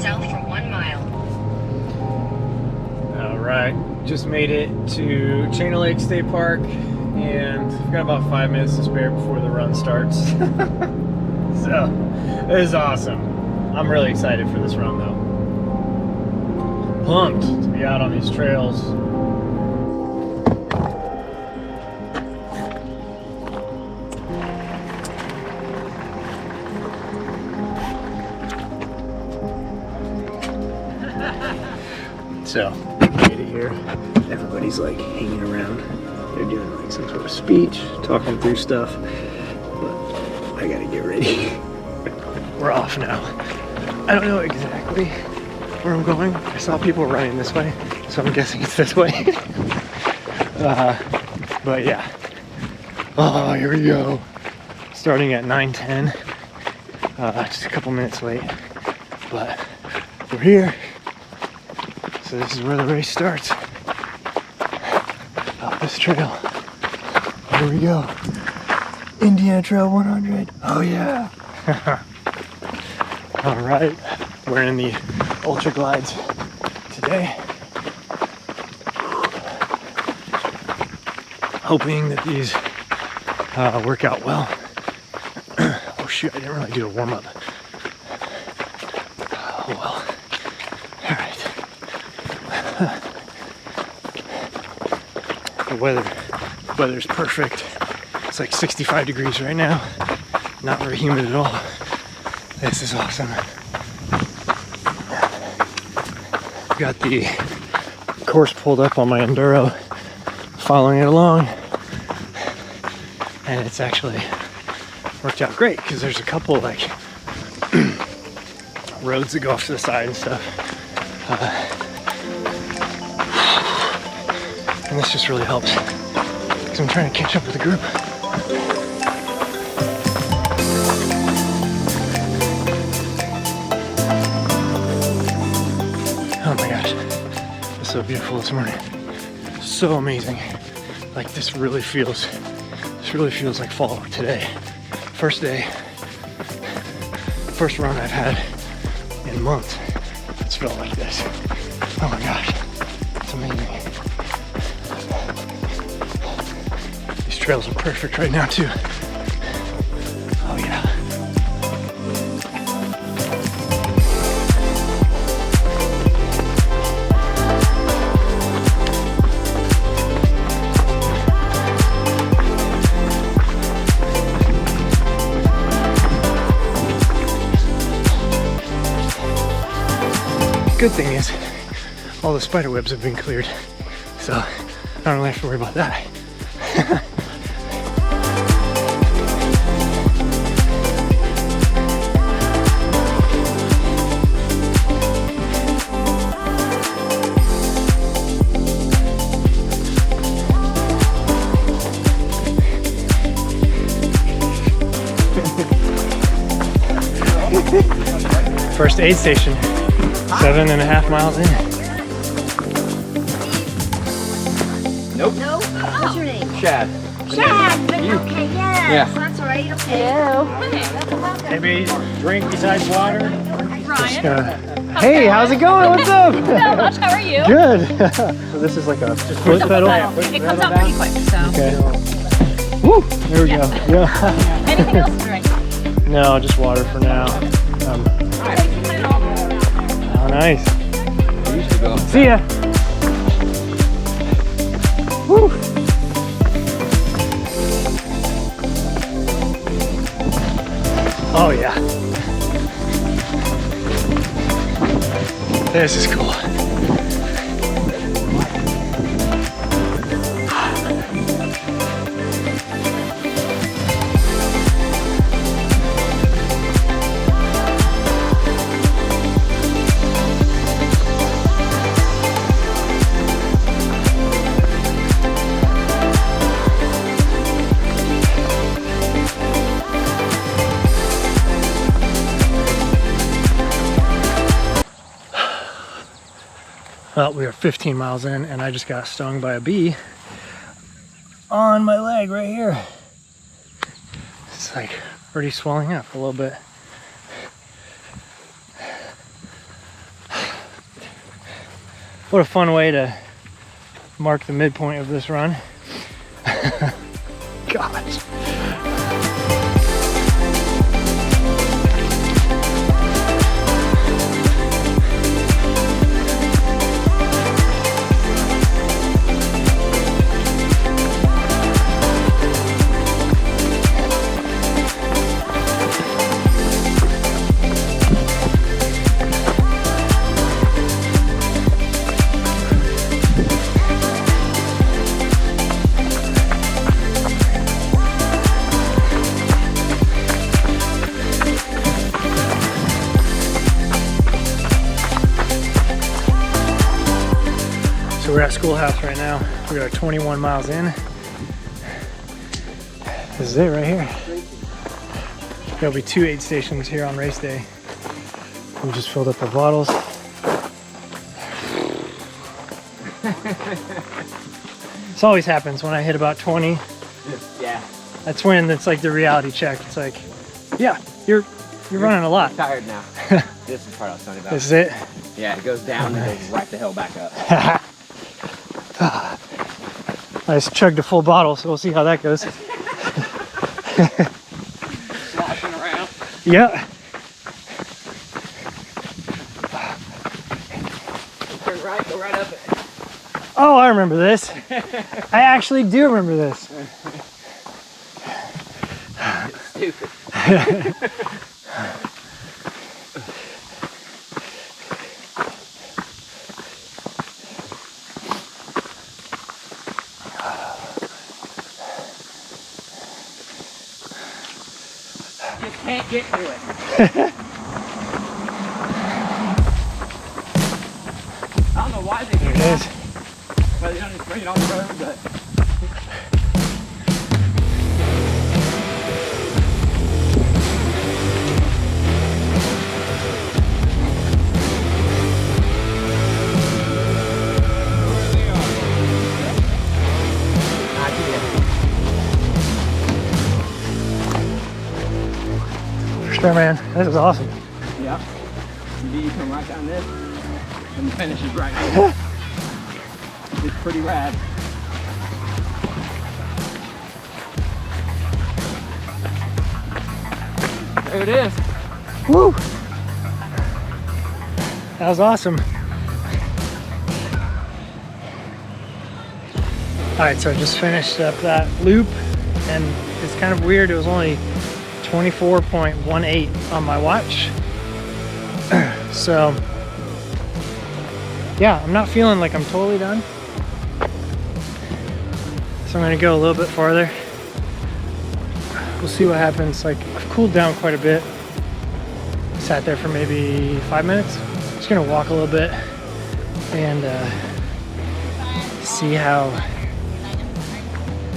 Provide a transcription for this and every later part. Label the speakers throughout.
Speaker 1: south for 1 mile.
Speaker 2: All right, just made it to Chain of Lake State Park, and we've got about 5 minutes to spare before the run starts. So, it is awesome. I'm really excited for this run though. Pumped to be out on these trails. So, made it here. Everybody's like hanging around. They're doing like some sort of speech, talking through stuff. But I gotta get ready. We're off now. I don't know exactly where I'm going. I saw people running this way, so I'm guessing it's this way. But yeah. Oh, here we go. Starting at 9:10. Just a couple minutes late, but we're here. So this is where the race starts. Up this trail. Here we go. Indiana Trail 100. Oh yeah. All right. We're in the Ultra Glides today. Hoping that these work out well. Oh shoot, I didn't really do a warm up. Oh well. All right. The weather's perfect. It's like 65 degrees right now. Not very humid at all. This is awesome. Got the course pulled up on my Enduro, following it along, and it's actually worked out great because there's a couple like roads that go off to the side and stuff. And this just really helps because I'm trying to catch up with the group. Oh my gosh, it's so beautiful this morning. So amazing. Like this really feels like fall today. First day, first run I've had in months. It's felt like this. Oh my gosh, it's amazing. These trails are perfect right now too. Oh yeah. Good thing is, all the spider webs have been cleared, so I don't really have to worry about that. First aid station. 7.5 miles in.
Speaker 3: Nope.
Speaker 1: No? What's your name?
Speaker 3: Chad.
Speaker 1: Chad! Okay, yes.
Speaker 3: Yeah.
Speaker 1: That's all right, okay.
Speaker 2: Maybe drink besides water?
Speaker 4: Ryan.
Speaker 2: Hey, how's it going? What's up?
Speaker 4: Not much. How are you?
Speaker 2: Good. So this is like a foot pedal?
Speaker 4: It comes out pretty quick, so.
Speaker 2: Okay. Woo! There we go. Yeah.
Speaker 4: Anything else to drink?
Speaker 2: No, just water for now. Oh, nice.
Speaker 3: We used to go.
Speaker 2: See ya. Woo! Oh yeah. This is cool. Well, we are 15 miles in and I just got stung by a bee on my leg right here. It's like already swelling up a little bit. What a fun way to mark the midpoint of this run. Gosh. We're at Schoolhouse right now. We are 21 miles in. This is it right here. There'll be 2 aid stations here on race day. We just filled up our bottles. This always happens when I hit about 20.
Speaker 3: Yeah.
Speaker 2: That's when it's like the reality check. It's like, yeah, you're running a lot.
Speaker 3: I'm tired now. This is the part I was talking about.
Speaker 2: This is it?
Speaker 3: Yeah, it goes down and goes right the hell back up.
Speaker 2: I just chugged a full bottle, so we'll see how that goes.
Speaker 3: Sloshing around.
Speaker 2: Yeah.
Speaker 3: Turn right, go right up it.
Speaker 2: Oh, I remember this. I actually do remember this.
Speaker 3: Stupid. Just can't get to it. I don't know why they do
Speaker 2: There it
Speaker 3: that.
Speaker 2: is.
Speaker 3: But they don't just bring it on the road, but
Speaker 2: Sure, man. This is awesome.
Speaker 3: yeah. You come right down this and the finish is right here. It's pretty rad. There it is.
Speaker 2: Woo! That was awesome. Alright, so I just finished up that loop, and it's kind of weird. It was only 24.18 on my watch. So, yeah, I'm not feeling like I'm totally done. So I'm gonna go a little bit farther. We'll see what happens. Like, I've cooled down quite a bit. Sat there for maybe 5 minutes. Just gonna walk a little bit and see how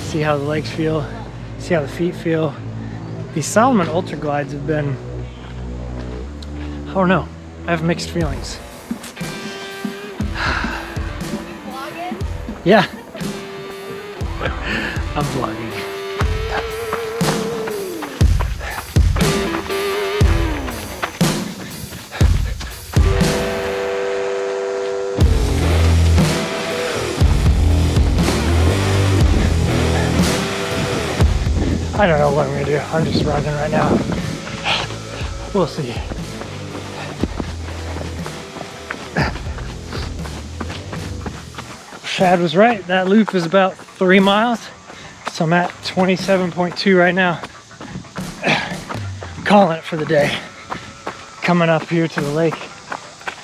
Speaker 2: the legs feel, see how the feet feel. These Salomon Ultra Glides have been, I don't know, I have mixed feelings.
Speaker 1: Vlogging?
Speaker 2: Yeah. I'm vlogging. I don't know what I'm gonna do. I'm just running right now. We'll see. Shad was right. That loop is about 3 miles. So I'm at 27.2 right now. Calling it for the day. Coming up here to the lake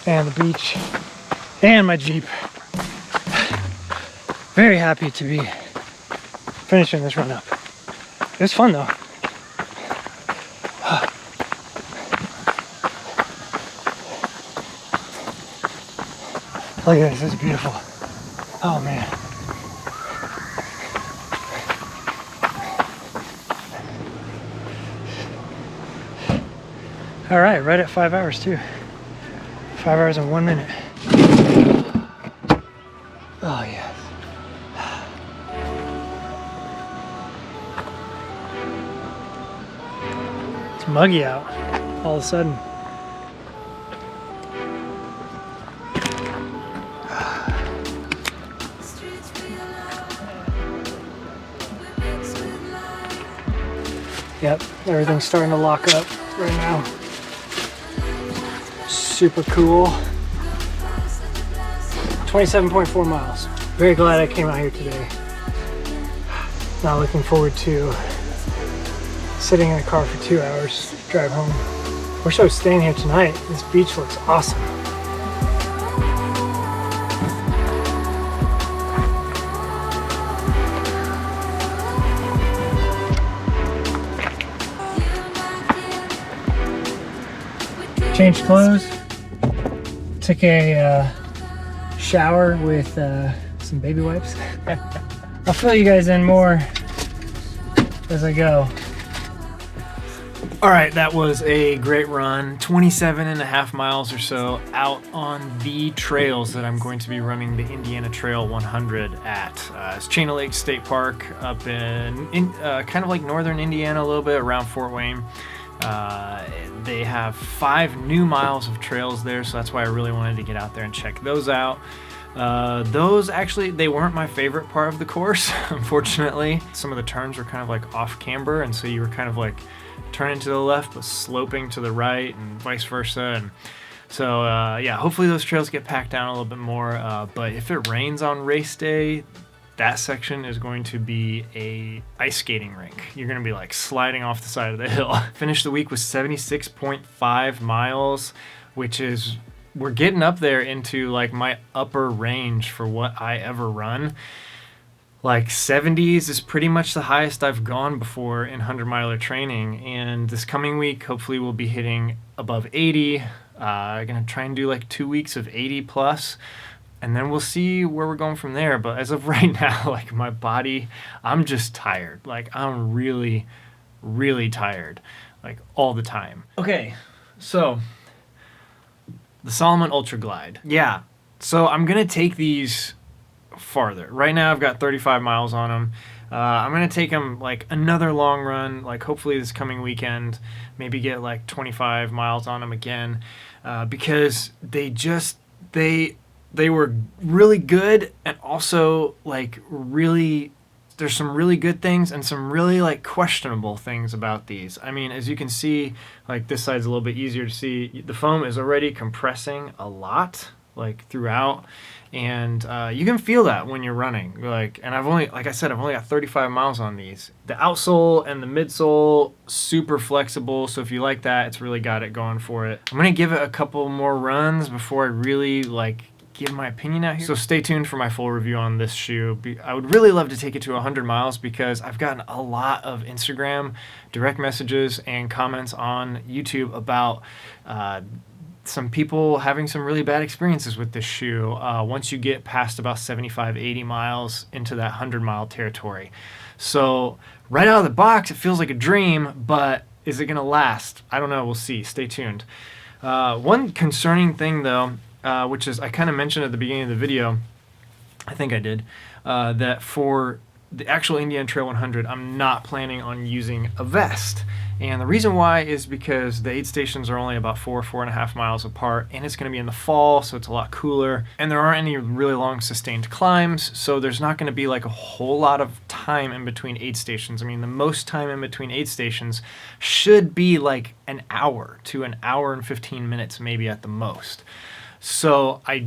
Speaker 2: and the beach and my Jeep. Very happy to be finishing this run up. It was fun though. Look at this, this is beautiful. Oh man. All right, right at 5 hours too. 5 hours and 1 minute. Oh yes. It's muggy out all of a sudden. Yep, everything's starting to lock up right now. Super cool. 27.4 miles. Very glad I came out here today. Now looking forward to sitting in the car for 2 hours to drive home. Wish I was staying here tonight. This beach looks awesome. Changed clothes, took a shower with some baby wipes. I'll fill you guys in more as I go. All right, that was a great run, 27.5 miles or so out on the trails that I'm going to be running the Indiana Trail 100 at. It's Chain of Lakes State Park up in kind of like northern Indiana, a little bit around Fort Wayne. They have 5 new miles of trails there, so that's why I really wanted to get out there and check those out. Those actually, they weren't my favorite part of the course, unfortunately. Some of the turns were kind of like off camber, and so you were kind of like turning to the left but sloping to the right and vice versa. And so yeah, hopefully those trails get packed down a little bit more, but if it rains on race day, that section is going to be a ice skating rink. You're going to be like sliding off the side of the hill. Finished the week with 76.5 miles, which is, we're getting up there into like my upper range for what I ever run. Like 70s is pretty much the highest I've gone before in 100-miler training. And this coming week, hopefully we'll be hitting above 80. I'm going to try and do like 2 weeks of 80 plus. And then we'll see where we're going from there. But as of right now, like my body, I'm just tired. Like I'm really, really tired, like all the time. Okay, so the Salomon Ultra Glide. Yeah, so I'm gonna take these farther. Right now I've got 35 miles on them. I'm gonna take them like another long run, like hopefully this coming weekend, maybe get like 25 miles on them again, because they were really good, and also like really, there's some really good things and some really like questionable things about these. I mean, as you can see, like this side's a little bit easier to see. The foam is already compressing a lot, like throughout, and you can feel that when you're running. Like, and I've only, like I said, I've only got 35 miles on these. The outsole and the midsole, super flexible. So if you like that, it's really got it going for it. I'm gonna give it a couple more runs before I really like give my opinion out here. So stay tuned for my full review on this shoe. I would really love to take it to 100 miles because I've gotten a lot of Instagram direct messages and comments on YouTube about some people having some really bad experiences with this shoe once you get past about 75, 80 miles into that 100-mile territory. So right out of the box, it feels like a dream, but is it gonna last? I don't know, we'll see, stay tuned. One concerning thing though, which is I kind of mentioned at the beginning of the video, I think I did, that for the actual Indiana Trail 100, I'm not planning on using a vest. And the reason why is because the aid stations are only about 4.5 miles apart, and it's going to be in the fall, so it's a lot cooler. And there aren't any really long sustained climbs, so there's not going to be like a whole lot of time in between aid stations. I mean, the most time in between aid stations should be like an hour to an hour and 15 minutes, maybe at the most. So I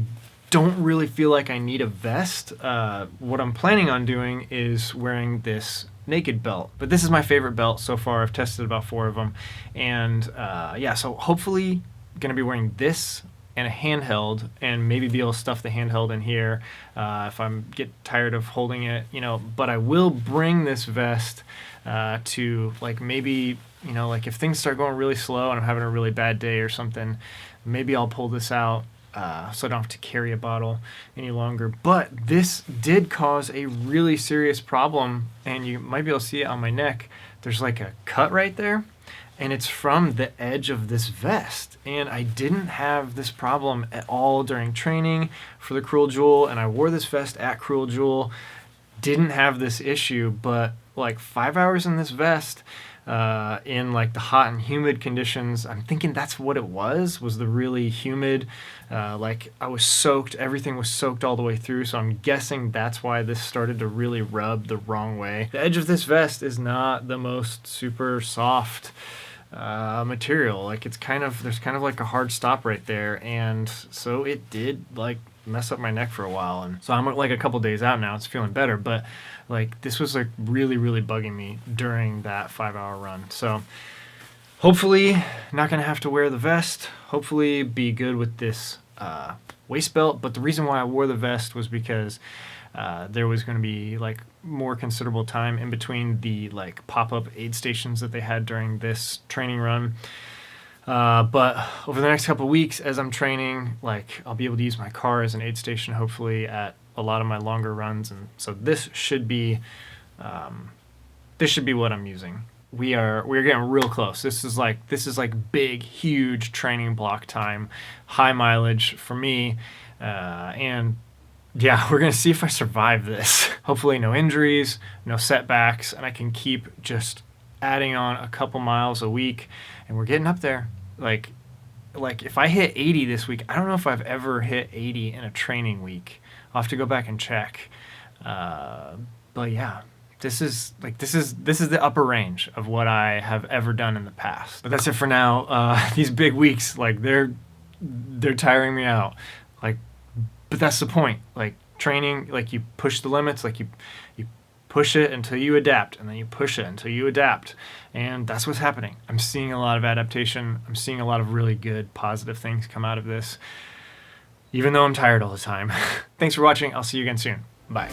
Speaker 2: don't really feel like I need a vest. What I'm planning on doing is wearing this naked belt, but this is my favorite belt so far. I've tested about 4 of them, and yeah, so hopefully gonna be wearing this and a handheld, and maybe be able to stuff the handheld in here if I get tired of holding it, you know. But I will bring this vest to like maybe, you know, like if things start going really slow and I'm having a really bad day or something, maybe I'll pull this out so I don't have to carry a bottle any longer. But this did cause a really serious problem, and you might be able to see it on my neck. There's like a cut right there, and it's from the edge of this vest. And I didn't have this problem at all during training for the Cruel Jewel, and I wore this vest at Cruel Jewel, didn't have this issue. But like 5 hours in this vest, in like the hot and humid conditions. I'm thinking that's what it was the really humid. Like I was soaked, everything was soaked all the way through, so I'm guessing that's why this started to really rub the wrong way. The edge of this vest is not the most super soft material. Like there's kind of like a hard stop right there, and so it did like mess up my neck for a while. And so I'm like a couple days out now, it's feeling better, but like this was like really bugging me during that 5-hour run. So hopefully not gonna have to wear the vest, hopefully be good with this waist belt. But the reason why I wore the vest was because there was going to be like more considerable time in between the like pop-up aid stations that they had during this training run. But over the next couple of weeks, as I'm training, like I'll be able to use my car as an aid station, hopefully at a lot of my longer runs. And so this should be what I'm using. We're getting real close. This is like big, huge training block time, high mileage for me, and yeah, we're gonna see if I survive this. Hopefully no injuries, no setbacks, and I can keep just adding on a couple miles a week, and we're getting up there. Like if I hit 80 this week, I don't know if I've ever hit 80 in a training week. I'll have to go back and check. But yeah, this is the upper range of what I have ever done in the past. But that's it for now. These big weeks, like they're tiring me out. Like, but that's the point. Like training, like you push the limits, like you push it until you adapt, and then you push it until you adapt. And that's what's happening. I'm seeing a lot of adaptation. I'm seeing a lot of really good, positive things come out of this, even though I'm tired all the time. Thanks for watching. I'll see you again soon. Bye.